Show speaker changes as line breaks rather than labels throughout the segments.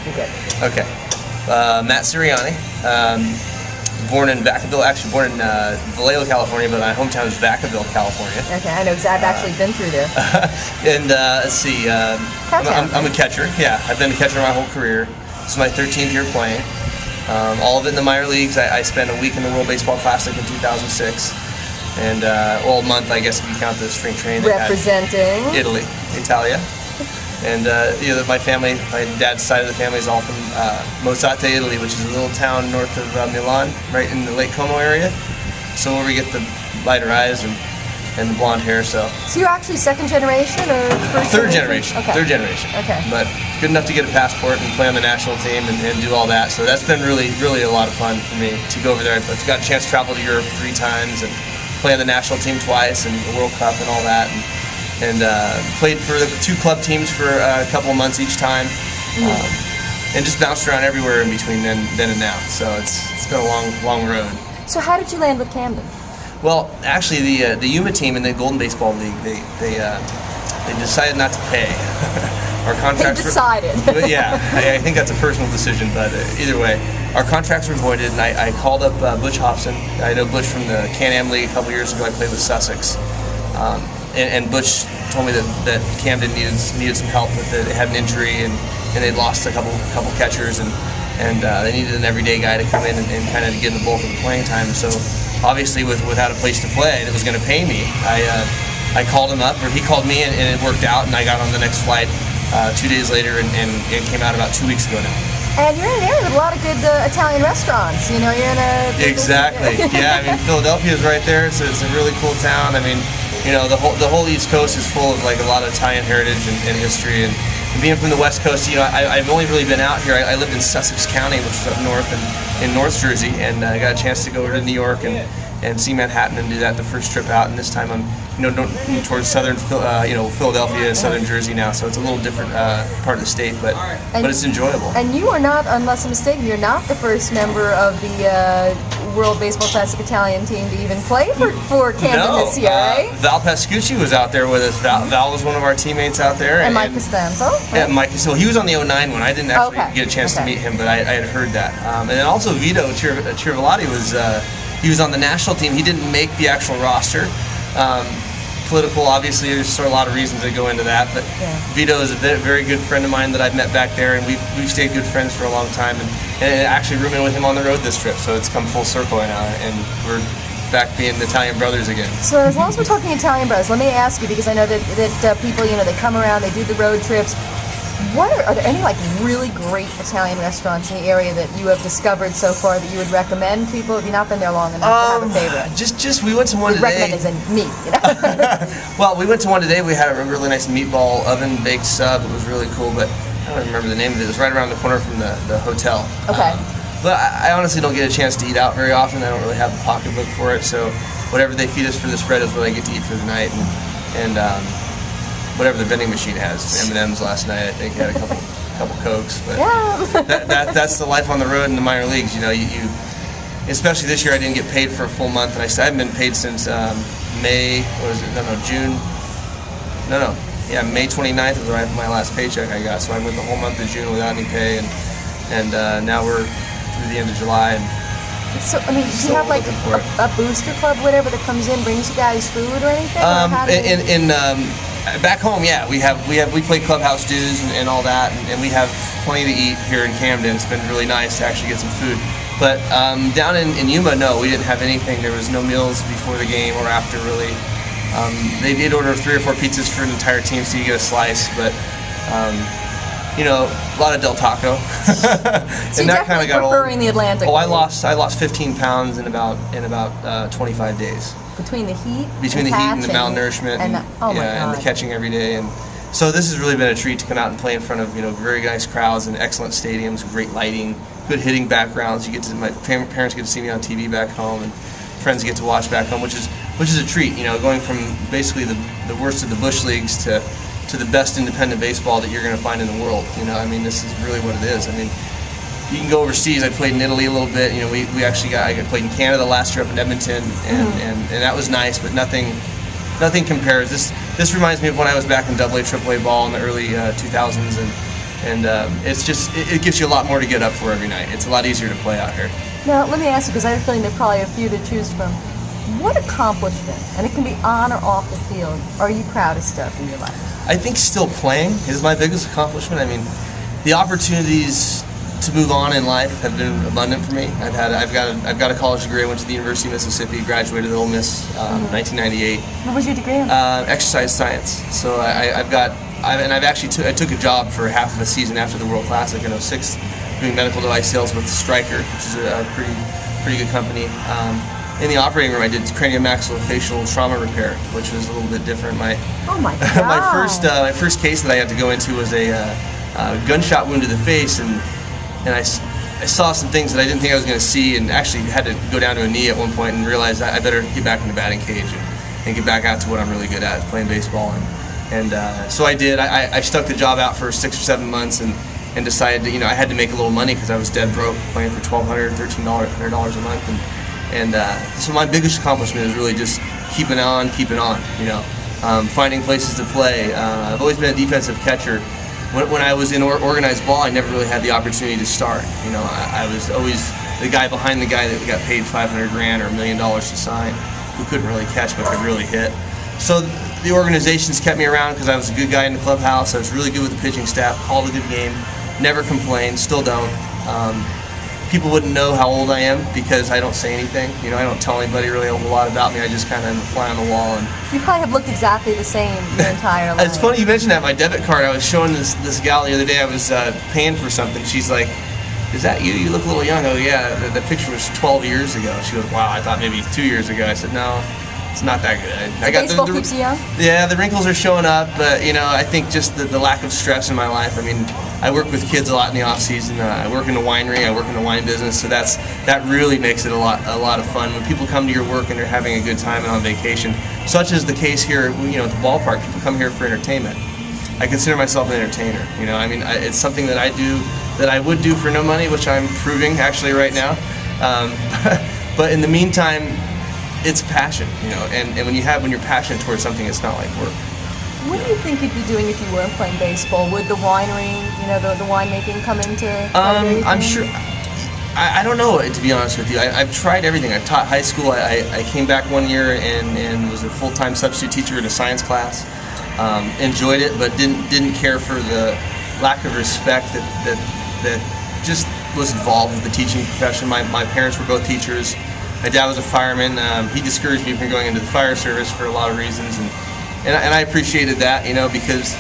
You're good.
Okay. Matt Ceriani. Born in Vacaville, actually born in Vallejo, California, but my hometown is Vacaville, California.
Okay, I know because I've actually been through there.
And let's see, I'm a catcher. Yeah, I've been a catcher my whole career. This is my 13th year playing. All of it in the minor leagues. I spent a week in the World Baseball Classic in 2006. And, well, a month, I guess, if you count the spring training.
Representing?
Italy, Italia. And my family, my dad's side of the family is all from Mozzate, Italy, which is a little town north of Milan, right in the Lake Como area. So where we get the lighter eyes and the blonde hair. So
you're actually second generation or first?
Third generation.
Okay.
Third generation.
Okay.
But good enough to get a passport and play on the national team and do all that. So that's been really, really a lot of fun for me to go over there. I've got a chance to travel to Europe 3 times and play on the national team twice and the World Cup and all that. And played for the 2 club teams for a couple of months each time, and just bounced around everywhere in between then and now. So it's been a long road.
So how did you land with Camden?
Well, actually, the Yuma team in the Golden Baseball League, they decided not to pay. Our contracts.
They decided.
Yeah, I think that's a personal decision, but either way, our contracts were voided, and I called up Butch Hobson. I know Butch from the Can-Am League a couple years ago. I played with Sussex. And Butch told me that Camden needed some help, that they had an injury and they'd lost a couple catchers and they needed an everyday guy to come in and kind of get the bulk of the playing time. So obviously without a place to play that was going to pay me, I called him up, or he called me, and it worked out, and I got on the next flight 2 days later and came out about 2 weeks ago now.
And you're in an area with a lot of good Italian restaurants. You know, you're in a...
Exactly. Yeah, I mean, Philadelphia is right there. So it's a really cool town. I mean, you know, the whole East Coast is full of like a lot of Italian heritage and history. And being from the West Coast, you know, I've only really been out here. I lived in Sussex County, which is up north in North Jersey, and I got a chance to go over to New York and see Manhattan and do that the first trip out. And this time I'm, you know, towards southern, Philadelphia, southern Jersey now. So it's a little different part of the state, but it's enjoyable.
And you are not, unless I'm mistaken, you're not the first member of the World Baseball Classic Italian team to even play for Camden this year, right?
Val Pascucci was out there with us. Val was one of our teammates out there.
And Mike Costanzo? Right?
Yeah, Mike. So he was on the 09 one. I didn't actually get a chance to meet him, but I had heard that. And then also Vito Chiravallati he was on the national team. He didn't make the actual roster. Political, obviously, there's sort of a lot of reasons that go into that, but Vito is a very good friend of mine that I've met back there, and we've stayed good friends for a long time, and actually rooming with him on the road this trip, so it's come full circle now, and we're back being Italian brothers again.
So as long as we're talking Italian brothers, let me ask you, because I know that people, you know, they come around, they do the road trips. Are there any like really great Italian restaurants in the area that you have discovered so far that you would recommend people? Have you not been there long enough to have a favorite?
Just we went to one today.
Recommend as in me, you know.
Well, we went to one today. We had a really nice meatball oven baked sub. It was really cool, but I don't remember the name of it. It was right around the corner from the hotel.
Okay.
But I honestly don't get a chance to eat out very often. I don't really have a pocketbook for it, so whatever they feed us for the spread is what I get to eat for the night, and whatever the vending machine has. M&M's last night, I think, had a couple Cokes. But that's the life on the road in the minor leagues. You know, you especially this year, I didn't get paid for a full month, and I haven't been paid since May. What was it? June. May 29th was my last paycheck I got. So I went the whole month of June without any pay, and now we're through the end of July. And
so, I mean, do you have like a booster club, whatever, that comes in, brings you guys food or anything?
Back home, yeah, we play clubhouse dues and all that, and we have plenty to eat here in Camden. It's been really nice to actually get some food. But down in Yuma, no, we didn't have anything. There was no meals before the game or after, really. They did order 3 or 4 pizzas for an entire team, so you get a slice. But you know, a lot of Del Taco.
So and that kind of got preferring the Atlantic.
Oh, I lost 15 pounds in about 25 days.
Between the heat,
and the malnourishment, and the catching every day, and so this has really been a treat to come out and play in front of very nice crowds and excellent stadiums, great lighting, good hitting backgrounds. My parents get to see me on TV back home, and friends get to watch back home, which is a treat. You know, going from basically the worst of the bush leagues to the best independent baseball that you're going to find in the world. You know, I mean, this is really what it is. I mean, you can go overseas. I played in Italy a little bit. You know, I played in Canada last year up in Edmonton, and that was nice, but nothing compares. This reminds me of when I was back in AA, AAA ball in the early 2000s, And it gives you a lot more to get up for every night. It's a lot easier to play out here.
Now, let me ask you, because I have a feeling there are probably a few to choose from. What accomplishment, and it can be on or off the field, are you proudest of in your life?
I think still playing is my biggest accomplishment. I mean, the opportunities to move on in life have been abundant for me. I've got a college degree. I went to the University of Mississippi, graduated at Ole Miss, 1998.
What was your degree in?
Exercise science. So I took a job for half of a season after the World Classic in '06, doing medical device sales with Stryker, which is a pretty good company. In the operating room, I did craniomaxillofacial trauma repair, which was a little bit different.
Oh my God!
my first case that I had to go into was a gunshot wound to the face, and I saw some things that I didn't think I was going to see, and actually had to go down to a knee at one point and realized I better get back in the batting cage and get back out to what I'm really good at, playing baseball. And so I did. I stuck the job out for 6 or 7 months and decided that, I had to make a little money because I was dead broke, playing for $1,200, $1,300, $100 a month. So my biggest accomplishment is really just keeping on, finding places to play. I've always been a defensive catcher. When I was in organized ball, I never really had the opportunity to start. I was always the guy behind the guy that got paid $500,000 or $1 million to sign, who couldn't really catch but could really hit. So the organizations kept me around because I was a good guy in the clubhouse. I was really good with the pitching staff, called a good game, never complained, still don't. People wouldn't know how old I am because I don't say anything. I don't tell anybody really a whole lot about me. I just kind of am a fly on the wall. And
you probably have looked exactly the same your entire life.
It's funny you mentioned that. My debit card, I was showing this gal the other day. I was paying for something. She's like, "Is that you? You look a little young." Oh yeah, the picture was 12 years ago. She goes, "Wow, I thought maybe 2 years ago." I said, "No, it's not that good."
So baseball keeps you young?
Yeah, the wrinkles are showing up, but I think just the lack of stress in my life. I mean, I work with kids a lot in the off season. I work in the winery. I work in the wine business, so that really makes it a lot of fun when people come to your work and they're having a good time and on vacation, such as the case here. At the ballpark, people come here for entertainment. I consider myself an entertainer. I mean, it's something that I do that I would do for no money, which I'm proving actually right now. But in the meantime, it's passion, and when you're passionate towards something, it's not like work.
What do you think you'd be doing if you weren't playing baseball? Would the winery, the winemaking come into play?
I'm sure. I don't know, to be honest with you. I've tried everything. I've taught high school. I came back one year and was a full-time substitute teacher in a science class. Enjoyed it, but didn't care for the lack of respect that just was involved with the teaching profession. My parents were both teachers. My dad was a fireman. He discouraged me from going into the fire service for a lot of reasons, and I appreciated that, because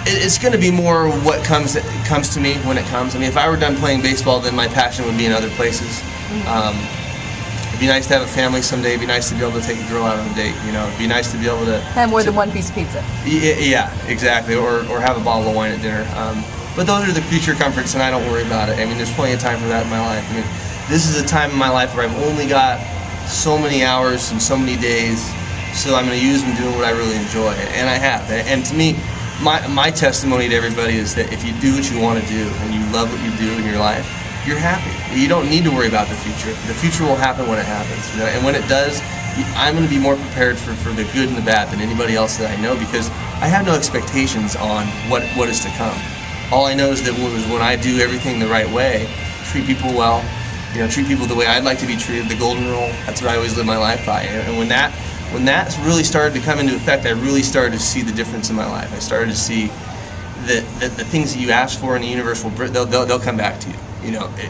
it's going to be more what comes to me when it comes. I mean, if I were done playing baseball, then my passion would be in other places. It'd be nice to have a family someday. It'd be nice to be able to take a girl out on a date. It'd be nice to be able to
have more than one piece of pizza.
Yeah, exactly. Or have a bottle of wine at dinner. But those are the creature comforts, and I don't worry about it. I mean, there's plenty of time for that in my life. I mean, this is a time in my life where I've only got so many hours and so many days, so I'm going to use them doing what I really enjoy, and I have. And to me, my testimony to everybody is that if you do what you want to do and you love what you do in your life, you're happy. You don't need to worry about the future. The future will happen when it happens, and when it does, I'm going to be more prepared for the good and the bad than anybody else that I know, because I have no expectations on what is to come. All I know is that when I do everything the right way, treat people well, treat people the way I'd like to be treated, the golden rule, that's what I always live my life by. And when that really started to come into effect, I really started to see the difference in my life. I started to see that the things that you ask for in the universe they'll come back to you.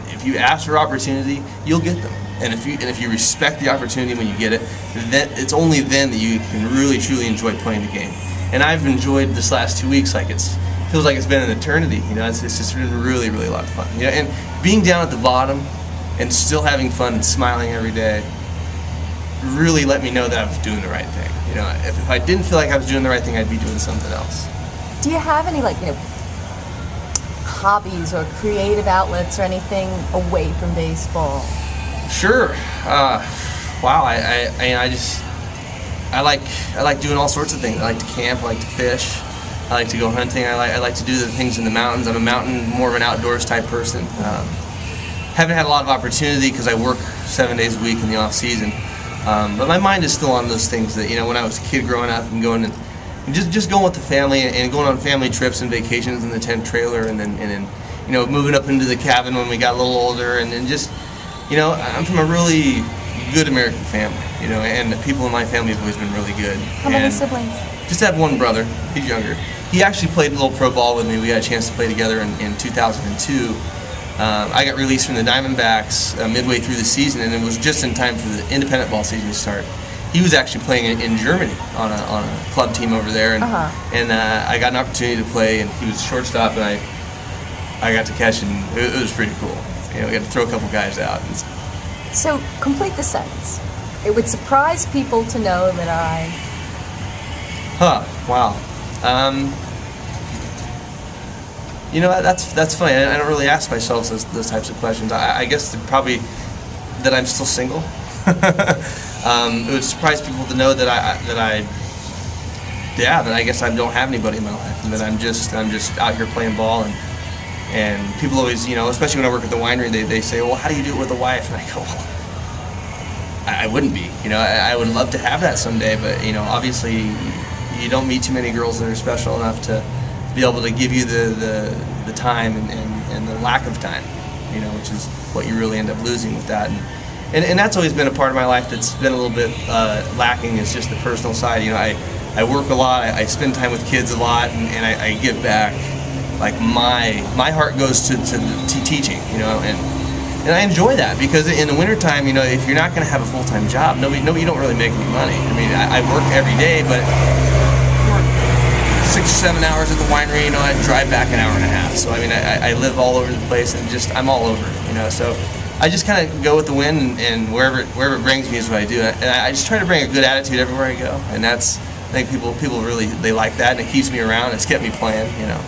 If you ask for opportunity, you'll get them. And if you respect the opportunity when you get it, then it's only then that you can really truly enjoy playing the game. And I've enjoyed this last 2 weeks like feels like it's been an eternity. It's just been really, really a lot of fun. And being down at the bottom and still having fun and smiling every day really let me know that I was doing the right thing. If I didn't feel like I was doing the right thing, I'd be doing something else.
Do you have any hobbies or creative outlets or anything away from baseball?
Sure. Wow. I like doing all sorts of things. I like to camp. I like to fish. I like to go hunting. I like to do the things in the mountains. I'm more of an outdoors type person. Haven't had a lot of opportunity because I work 7 days a week in the off season. But my mind is still on those things that when I was a kid growing up and going and just going with the family and going on family trips and vacations in the tent trailer, and then you know, moving up into the cabin when we got a little older, and then just, you know, I'm from a really good American family, you know, and the people in my family have always been really good.
How many siblings?
Just have one brother. He's younger. He actually played a little pro ball with me. We had a chance to play together in 2002. I got released from the Diamondbacks midway through the season, and it was just in time for the independent ball season to start. He was actually playing in Germany on a club team over there, and I got an opportunity to play, and he was shortstop, and I got to catch, and it was pretty cool. You know, we got to throw a couple guys out.
So, complete the sentence. It would surprise people to know that I...
Wow. You know, that's funny. I don't really ask myself those types of questions. I guess probably that I'm still single. It would surprise people to know that I guess I don't have anybody in my life, and that I'm just out here playing ball, and people always, you know, especially when I work at the winery, they say, well, how do you do it with a wife? And I go, well, I wouldn't be. You know, I would love to have that someday, but, you know, obviously you don't meet too many girls that are special enough to be able to give you the time and the lack of time, you know, which is what you really end up losing with that. And that's always been a part of my life that's been a little bit lacking, is just the personal side. You know, I work a lot, I spend time with kids a lot, and I give back. Like my heart goes to teaching, you know, and I enjoy that, because in the wintertime, you know, if you're not going to have a full-time job, you don't really make any money. I mean, I work every day, but I work 6 or 7 hours at the winery, you know, I drive back an hour and a half. So, I mean, I live all over the place, and I'm all over, you know, so I just kind of go with the wind, and wherever it brings me is what I do. And I just try to bring a good attitude everywhere I go, and I think people really, they like that, and it keeps me around. It's kept me playing, you know.